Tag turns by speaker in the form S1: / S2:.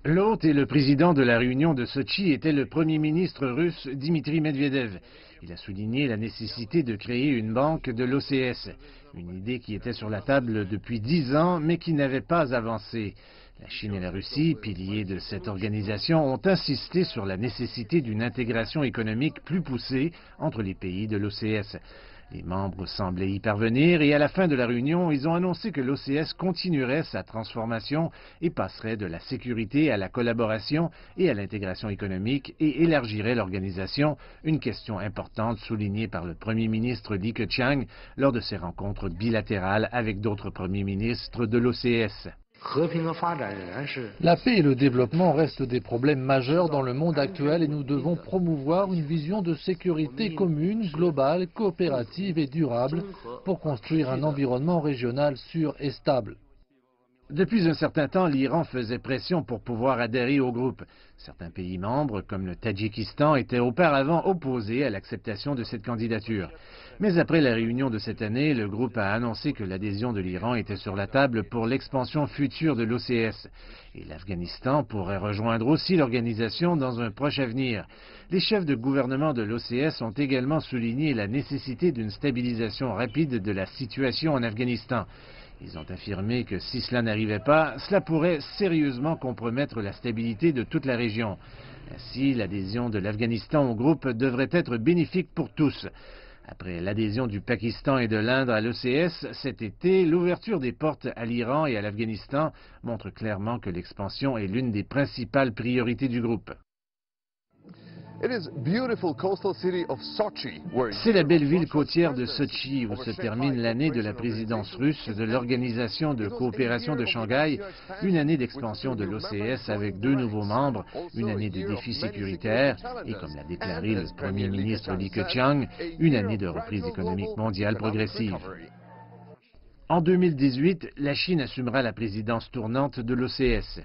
S1: L'hôte et le président de la réunion de Sotchi était le premier ministre russe Dmitri Medvedev. Il a souligné la nécessité de créer une banque de l'OCS, une idée qui était sur la table depuis 10 ans mais qui n'avait pas avancé. La Chine et la Russie, piliers de cette organisation, ont insisté sur la nécessité d'une intégration économique plus poussée entre les pays de l'OCS. Les membres semblaient y parvenir et à la fin de la réunion, ils ont annoncé que l'OCS continuerait sa transformation et passerait de la sécurité à la collaboration et à l'intégration économique et élargirait l'organisation, une question importante soulignée par le premier ministre Li Keqiang lors de ses rencontres bilatérales avec d'autres premiers ministres de l'OCS.
S2: La paix et le développement restent des problèmes majeurs dans le monde actuel et nous devons promouvoir une vision de sécurité commune, globale, coopérative et durable pour construire un environnement régional sûr et stable.
S1: Depuis un certain temps, l'Iran faisait pression pour pouvoir adhérer au groupe. Certains pays membres, comme le Tadjikistan, étaient auparavant opposés à l'acceptation de cette candidature. Mais après la réunion de cette année, le groupe a annoncé que l'adhésion de l'Iran était sur la table pour l'expansion future de l'OCS. Et l'Afghanistan pourrait rejoindre aussi l'organisation dans un proche avenir. Les chefs de gouvernement de l'OCS ont également souligné la nécessité d'une stabilisation rapide de la situation en Afghanistan. Ils ont affirmé que si cela n'arrivait pas, cela pourrait sérieusement compromettre la stabilité de toute la région. Ainsi, l'adhésion de l'Afghanistan au groupe devrait être bénéfique pour tous. Après l'adhésion du Pakistan et de l'Inde à l'OCS cet été, l'ouverture des portes à l'Iran et à l'Afghanistan montre clairement que l'expansion est l'une des principales priorités du groupe. C'est la belle ville côtière de Sotchi où se termine l'année de la présidence russe de l'Organisation de coopération de Shanghai, une année d'expansion de l'OCS avec 2 nouveaux membres, une année de défis sécuritaires et, comme l'a déclaré le premier ministre Li Keqiang, une année de reprise économique mondiale progressive. En 2018, la Chine assumera la présidence tournante de l'OCS.